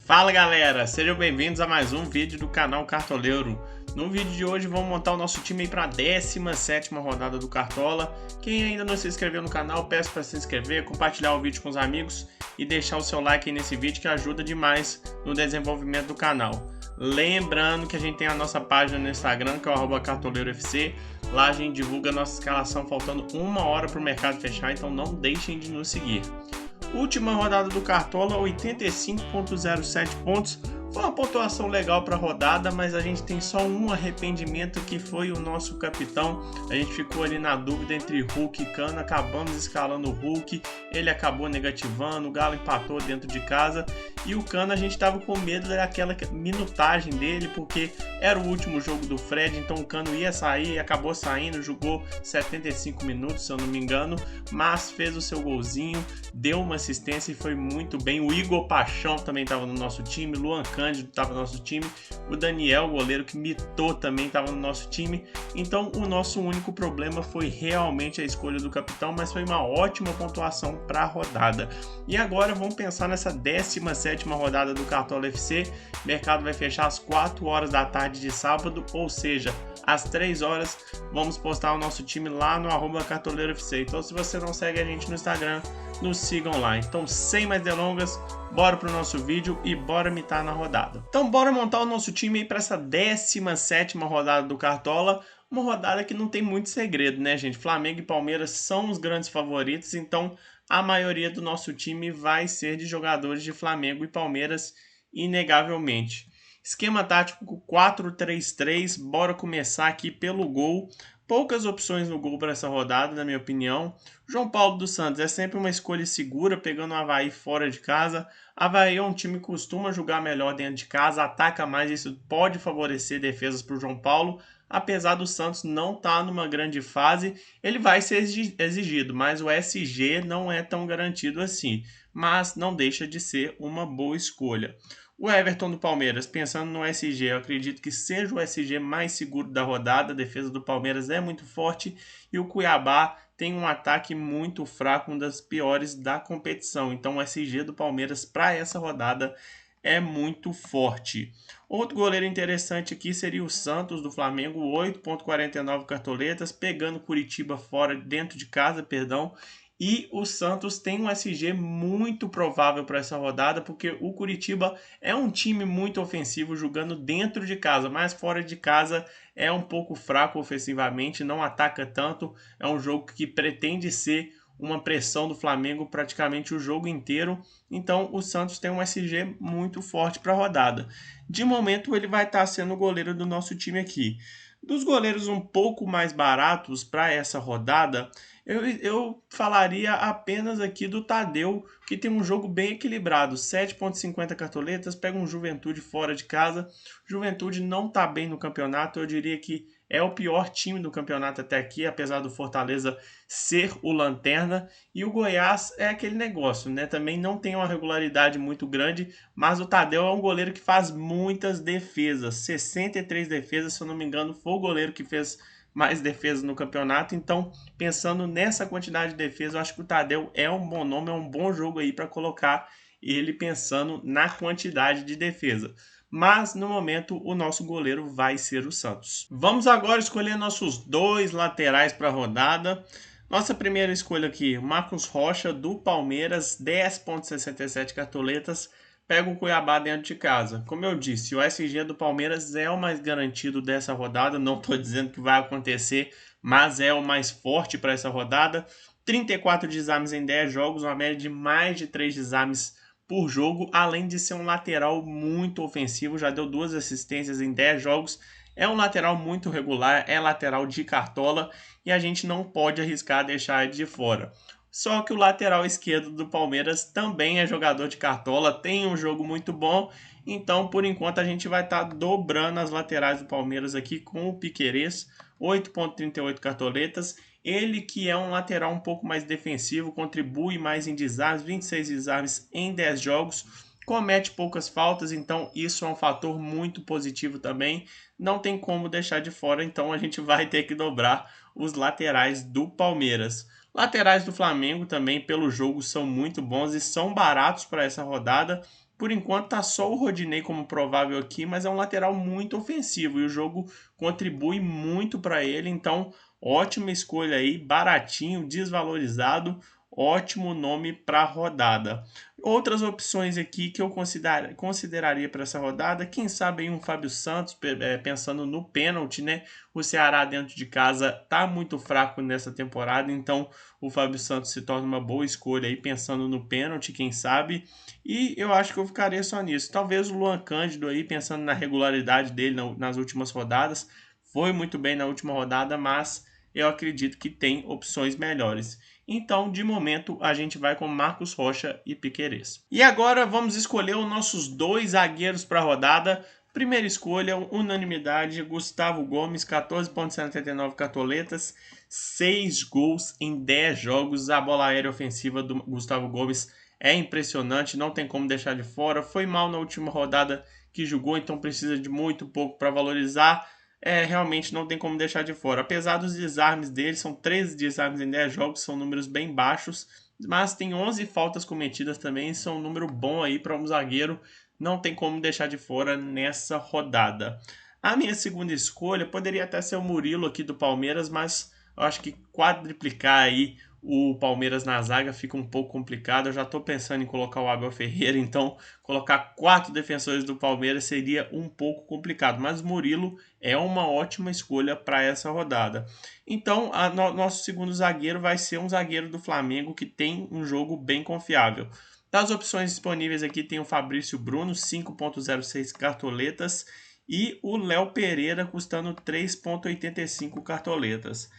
Fala galera, sejam bem-vindos a mais um vídeo do canal Cartoleiro. No vídeo de hoje vamos montar o nosso time para a 17ª rodada do Cartola. Quem ainda não se inscreveu no canal, peço para se inscrever, compartilhar o vídeo com os amigos e deixar o seu like aí nesse vídeo que ajuda demais no desenvolvimento do canal. Lembrando que a gente tem a nossa página no Instagram, que é o @cartoleirofc. Lá a gente divulga a nossa escalação faltando uma hora para o mercado fechar, então não deixem de nos seguir. Última rodada do Cartola, 85,07 pontos. Foi uma pontuação legal para a rodada, mas a gente tem só um arrependimento, que foi o nosso capitão. A gente ficou ali na dúvida entre Hulk e Cano, acabamos escalando o Hulk, ele acabou negativando, o Galo empatou dentro de casa, e o Cano a gente estava com medo daquela minutagem dele, porque era o último jogo do Fred, então o Cano ia sair, acabou saindo, jogou 75 minutos, se eu não me engano, mas fez o seu golzinho, deu uma assistência e foi muito bem. O Igor Paixão também estava no nosso time, Luan Cândido estava no nosso time, o Daniel, goleiro que mitou, também estava no nosso time. Então o nosso único problema foi realmente a escolha do capitão, mas foi uma ótima pontuação para a rodada. E agora vamos pensar nessa 17ª rodada do Cartola FC. O mercado vai fechar às 4 horas da tarde de sábado, ou seja, às 3 horas vamos postar o nosso time lá no @cartoleirofc. Então se você não segue a gente no Instagram, nos sigam lá. Então sem mais delongas, bora pro nosso vídeo e bora mitar na rodada. Então bora montar o nosso time aí para essa 17ª rodada do Cartola. Uma rodada que não tem muito segredo, né, gente? Flamengo e Palmeiras são os grandes favoritos, então a maioria do nosso time vai ser de jogadores de Flamengo e Palmeiras, inegavelmente. Esquema tático 4-3-3, bora começar aqui pelo gol. Poucas opções no gol para essa rodada, na minha opinião. João Paulo dos Santos é sempre uma escolha segura, pegando o Avaí fora de casa. Avaí é um time que costuma jogar melhor dentro de casa, ataca mais, isso pode favorecer defesas para o João Paulo. Apesar do Santos não estar numa grande fase, ele vai ser exigido, mas o SG não é tão garantido assim. Mas não deixa de ser uma boa escolha. O Everton do Palmeiras, pensando no SG, eu acredito que seja o SG mais seguro da rodada. A defesa do Palmeiras é muito forte e o Cuiabá tem um ataque muito fraco, uma das piores da competição. Então o SG do Palmeiras para essa rodada é muito forte. Outro goleiro interessante aqui seria o Santos do Flamengo, 8,49 cartoletas, pegando Curitiba fora, dentro de casa, perdão. E o Santos tem um SG muito provável para essa rodada, porque o Curitiba é um time muito ofensivo jogando dentro de casa, mas fora de casa é um pouco fraco ofensivamente, não ataca tanto. É um jogo que pretende ser uma pressão do Flamengo praticamente o jogo inteiro. Então o Santos tem um SG muito forte para a rodada. De momento ele vai estar sendo o goleiro do nosso time aqui. Dos goleiros um pouco mais baratos para essa rodada, eu falaria apenas aqui do Tadeu, que tem um jogo bem equilibrado, 7,50 cartoletas, pega um Juventude fora de casa. Juventude não está bem no campeonato, eu diria que é o pior time do campeonato até aqui, apesar do Fortaleza ser o lanterna. E o Goiás é aquele negócio, né? Também não tem uma regularidade muito grande, mas o Tadeu é um goleiro que faz muitas defesas, 63 defesas, se eu não me engano, foi o goleiro que fez mais defesas no campeonato. Então, pensando nessa quantidade de defesa, eu acho que o Tadeu é um bom nome, é um bom jogo aí para colocar ele pensando na quantidade de defesa. Mas no momento o nosso goleiro vai ser o Santos. Vamos agora escolher nossos dois laterais para a rodada. Nossa primeira escolha aqui, Marcos Rocha do Palmeiras, 10,67 cartoletas, pega o Cuiabá dentro de casa. Como eu disse, o SG do Palmeiras é o mais garantido dessa rodada, não estou dizendo que vai acontecer, mas é o mais forte para essa rodada. 34 desarmes em 10 jogos, uma média de mais de 3 desarmes por jogo, além de ser um lateral muito ofensivo, já deu 2 assistências em 10 jogos, é um lateral muito regular, é lateral de cartola e a gente não pode arriscar deixar ele de fora. Só que o lateral esquerdo do Palmeiras também é jogador de cartola, tem um jogo muito bom, então por enquanto a gente vai estar dobrando as laterais do Palmeiras aqui com o Piquerez, 8,38 cartoletas. Ele que é um lateral um pouco mais defensivo, contribui mais em desarmes, 26 desarmes em 10 jogos, comete poucas faltas, então isso é um fator muito positivo também. Não tem como deixar de fora, então a gente vai ter que dobrar os laterais do Palmeiras. Laterais do Flamengo também, pelo jogo, são muito bons e são baratos para essa rodada. Por enquanto tá só o Rodinei como provável aqui, mas é um lateral muito ofensivo e o jogo contribui muito para ele, então ótima escolha aí, baratinho, desvalorizado, ótimo nome para a rodada. Outras opções aqui que eu consideraria para essa rodada, quem sabe aí um Fábio Santos, pensando no pênalti, né? O Ceará dentro de casa tá muito fraco nessa temporada, então o Fábio Santos se torna uma boa escolha aí, pensando no pênalti, quem sabe. E eu acho que eu ficaria só nisso. Talvez o Luan Cândido aí, pensando na regularidade dele nas últimas rodadas, foi muito bem na última rodada, mas eu acredito que tem opções melhores. Então, de momento, a gente vai com Marcos Rocha e Piquerez. E agora vamos escolher os nossos dois zagueiros para a rodada. Primeira escolha, unanimidade, Gustavo Gomes, 14,79 cartoletas, 6 gols em 10 jogos. A bola aérea ofensiva do Gustavo Gomes é impressionante, não tem como deixar de fora. Foi mal na última rodada que jogou, então precisa de muito pouco para valorizar. Realmente não tem como deixar de fora. Apesar dos desarmes dele, são 13 desarmes em 10 jogos, são números bem baixos, mas tem 11 faltas cometidas também, são um número bom aí para um zagueiro, não tem como deixar de fora nessa rodada. A minha segunda escolha poderia até ser o Murilo aqui do Palmeiras, mas eu acho que quadriplicar aí o Palmeiras na zaga fica um pouco complicado. Eu já estou pensando em colocar o Abel Ferreira, então colocar 4 defensores do Palmeiras seria um pouco complicado, mas Murilo é uma ótima escolha para essa rodada. Então, nosso segundo zagueiro vai ser um zagueiro do Flamengo que tem um jogo bem confiável. Das opções disponíveis aqui tem o Fabrício Bruno, 5,06 cartoletas, e o Léo Pereira custando 3,85 cartoletas.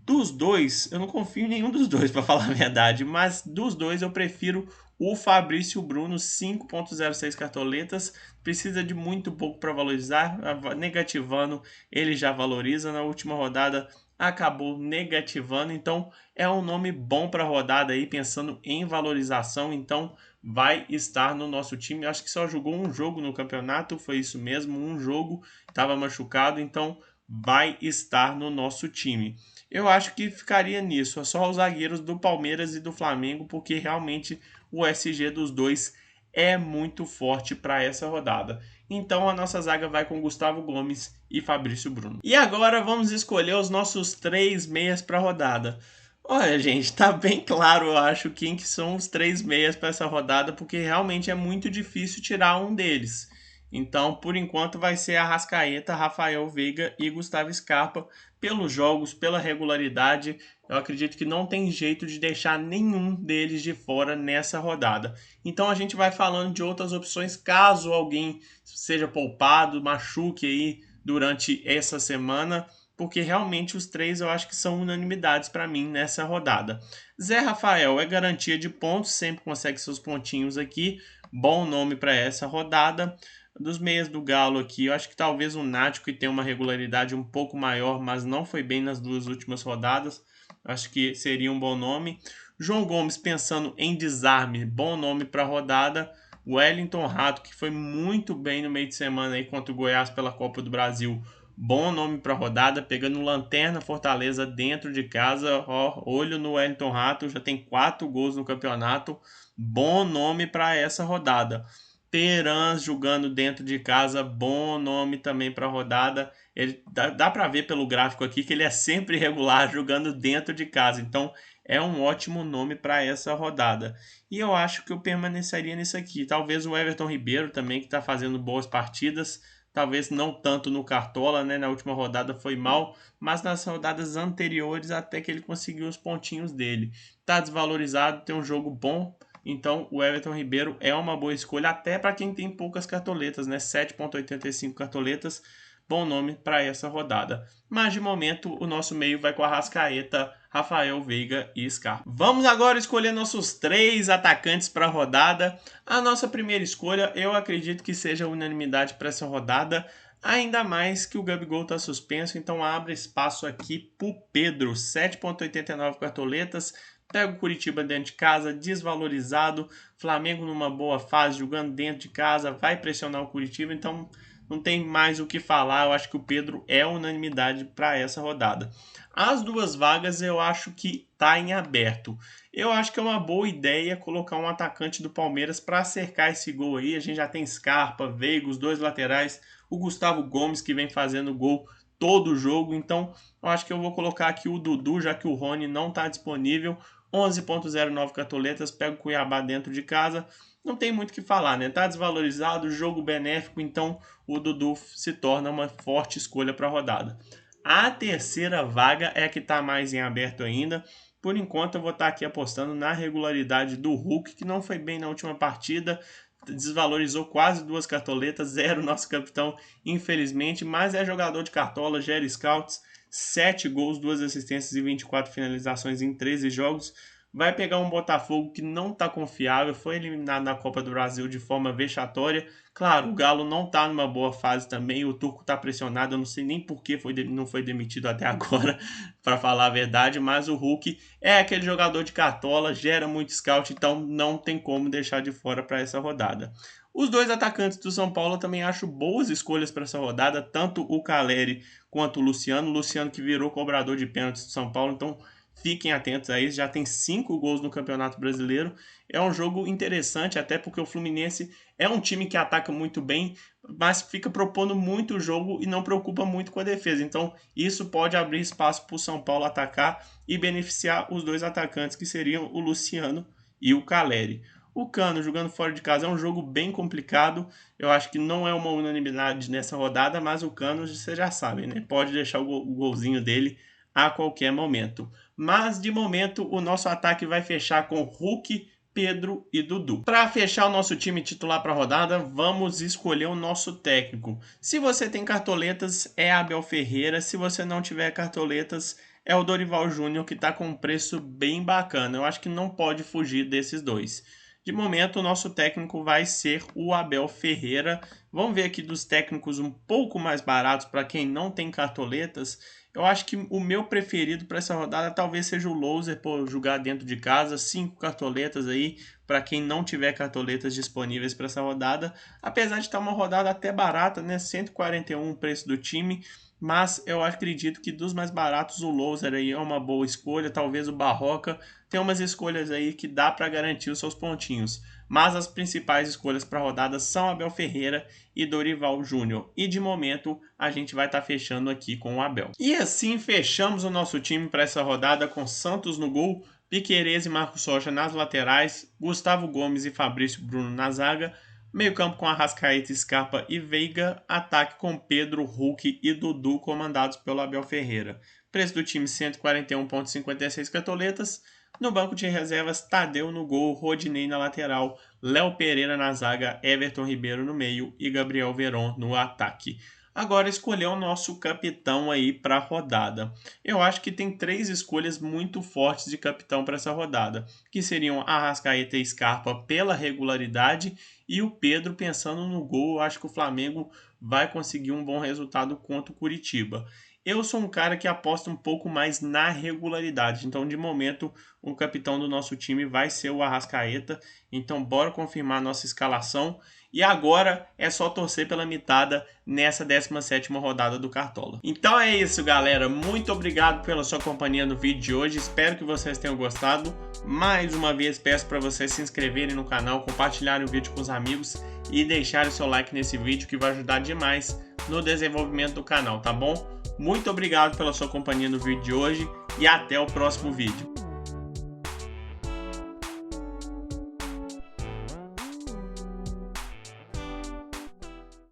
Dos dois, eu não confio em nenhum dos dois, para falar a verdade, mas dos dois eu prefiro o Fabrício Bruno, 5,06 cartoletas, precisa de muito pouco para valorizar, negativando, ele já valoriza, na última rodada acabou negativando, então é um nome bom para a rodada aí, pensando em valorização, então vai estar no nosso time. Acho que só jogou um jogo no campeonato, foi isso mesmo, um jogo, estava machucado, então vai estar no nosso time. Eu acho que ficaria nisso, é só os zagueiros do Palmeiras e do Flamengo, porque realmente o SG dos dois é muito forte para essa rodada. Então a nossa zaga vai com Gustavo Gomes e Fabrício Bruno. E agora vamos escolher os nossos 3 meias para a rodada. Olha, gente, tá bem claro, eu acho, quem que são os 3 meias para essa rodada, porque realmente é muito difícil tirar um deles. Então, por enquanto, vai ser Arrascaeta, Rafael Veiga e Gustavo Scarpa. Pelos jogos, pela regularidade, eu acredito que não tem jeito de deixar nenhum deles de fora nessa rodada. Então a gente vai falando de outras opções caso alguém seja poupado, machuque aí durante essa semana, porque realmente os 3 eu acho que são unanimidades para mim nessa rodada. Zé Rafael é garantia de pontos, sempre consegue seus pontinhos aqui, bom nome para essa rodada. Dos meias do Galo aqui, eu acho que talvez o Nático, que tem uma regularidade um pouco maior, mas não foi bem nas 2 últimas rodadas, acho que seria um bom nome. João Gomes, pensando em desarme, bom nome para a rodada. Wellington Rato, que foi muito bem no meio de semana aí contra o Goiás pela Copa do Brasil, bom nome para a rodada, pegando Lanterna Fortaleza dentro de casa. Ó, olho no Wellington Rato, já tem 4 gols no campeonato, bom nome para essa rodada. Terans jogando dentro de casa, bom nome também para a rodada. Ele dá para ver pelo gráfico aqui que ele é sempre regular jogando dentro de casa, então é um ótimo nome para essa rodada. E eu acho que eu permaneceria nisso aqui. Talvez o Everton Ribeiro também, que está fazendo boas partidas, talvez não tanto no Cartola, né? Na última rodada foi mal, mas nas rodadas anteriores até que ele conseguiu os pontinhos dele. Está desvalorizado, tem um jogo bom. Então, o Everton Ribeiro é uma boa escolha, até para quem tem poucas cartoletas, né? 7,85 cartoletas, bom nome para essa rodada. Mas, de momento, o nosso meio vai com Arrascaeta, Rafael Veiga e Scarpa. Vamos agora escolher nossos 3 atacantes para a rodada. A nossa primeira escolha, eu acredito que seja unanimidade para essa rodada, ainda mais que o Gabigol está suspenso, então abre espaço aqui para o Pedro, 7,89 cartoletas. Pega o Curitiba dentro de casa, desvalorizado. Flamengo numa boa fase, jogando dentro de casa, vai pressionar o Curitiba. Então, não tem mais o que falar, eu acho que o Pedro é unanimidade para essa rodada. As duas vagas eu acho que tá em aberto. Eu acho que é uma boa ideia colocar um atacante do Palmeiras para cercar esse gol aí. A gente já tem Scarpa, Veiga, os dois laterais, o Gustavo Gomes que vem fazendo gol todo o jogo. Então eu acho que eu vou colocar aqui o Dudu, já que o Rony não está disponível. 11,09 cartoletas, pego o Cuiabá dentro de casa. Não tem muito o que falar, né? Tá desvalorizado, jogo benéfico, então o Dudu se torna uma forte escolha para a rodada. A terceira vaga é a que está mais em aberto ainda. Por enquanto eu vou estar aqui apostando na regularidade do Hulk, que não foi bem na última partida, desvalorizou quase 2 cartoletas, 0 nosso capitão, infelizmente, mas é jogador de cartola, gera scouts, 7 gols, 2 assistências e 24 finalizações em 13 jogos. Vai pegar um Botafogo que não está confiável, foi eliminado na Copa do Brasil de forma vexatória. Claro, o Galo não está numa boa fase também, o Turco está pressionado, eu não sei nem por que não foi demitido até agora, para falar a verdade, mas o Hulk é aquele jogador de cartola, gera muito scout, então não tem como deixar de fora para essa rodada. Os dois atacantes do São Paulo eu também acho boas escolhas para essa rodada, tanto o Caleri quanto o Luciano. O Luciano que virou cobrador de pênaltis do São Paulo, então fiquem atentos a isso, já tem 5 gols no Campeonato Brasileiro. É um jogo interessante, até porque o Fluminense é um time que ataca muito bem, mas fica propondo muito o jogo e não preocupa muito com a defesa. Então isso pode abrir espaço para o São Paulo atacar e beneficiar os dois atacantes, que seriam o Luciano e o Caleri. O Cano jogando fora de casa é um jogo bem complicado. Eu acho que não é uma unanimidade nessa rodada, mas o Cano, vocês já sabem, né? Pode deixar o golzinho dele a qualquer momento. Mas, de momento, o nosso ataque vai fechar com Hulk, Pedro e Dudu. Para fechar o nosso time titular para a rodada, vamos escolher o nosso técnico. Se você tem cartoletas, é Abel Ferreira. Se você não tiver cartoletas, é o Dorival Júnior, que está com um preço bem bacana. Eu acho que não pode fugir desses dois. De momento, o nosso técnico vai ser o Abel Ferreira. Vamos ver aqui dos técnicos um pouco mais baratos para quem não tem cartoletas. Eu acho que o meu preferido para essa rodada talvez seja o Louser, por jogar dentro de casa. 5 cartoletas aí para quem não tiver cartoletas disponíveis para essa rodada. Apesar de estar uma rodada até barata, né? 141 o preço do time. Mas eu acredito que dos mais baratos o Louser aí é uma boa escolha, talvez o Barroca. Tem umas escolhas aí que dá para garantir os seus pontinhos. Mas as principais escolhas para a rodada são Abel Ferreira e Dorival Júnior. E de momento a gente vai estar fechando aqui com o Abel. E assim fechamos o nosso time para essa rodada com Santos no gol, Piquerez e Marcos Rocha nas laterais, Gustavo Gomes e Fabrício Bruno na zaga, meio campo com Arrascaeta, Scarpa e Veiga, ataque com Pedro, Hulk e Dudu comandados pelo Abel Ferreira. Preço do time 141,56 cartoletas. No banco de reservas, Tadeu no gol, Rodinei na lateral, Léo Pereira na zaga, Everton Ribeiro no meio e Gabriel Veron no ataque. Agora escolher o nosso capitão aí para a rodada. Eu acho que tem 3 escolhas muito fortes de capitão para essa rodada, que seriam Arrascaeta e Scarpa pela regularidade e o Pedro pensando no gol. Eu acho que o Flamengo vai conseguir um bom resultado contra o Curitiba. Eu sou um cara que aposta um pouco mais na regularidade, então de momento o capitão do nosso time vai ser o Arrascaeta, então bora confirmar nossa escalação e agora é só torcer pela mitada nessa 17ª rodada do Cartola. Então é isso, galera, muito obrigado pela sua companhia no vídeo de hoje, espero que vocês tenham gostado. Mais uma vez peço para vocês se inscreverem no canal, compartilharem o vídeo com os amigos e deixarem seu like nesse vídeo que vai ajudar demais no desenvolvimento do canal, tá bom? Muito obrigado pela sua companhia no vídeo de hoje e até o próximo vídeo.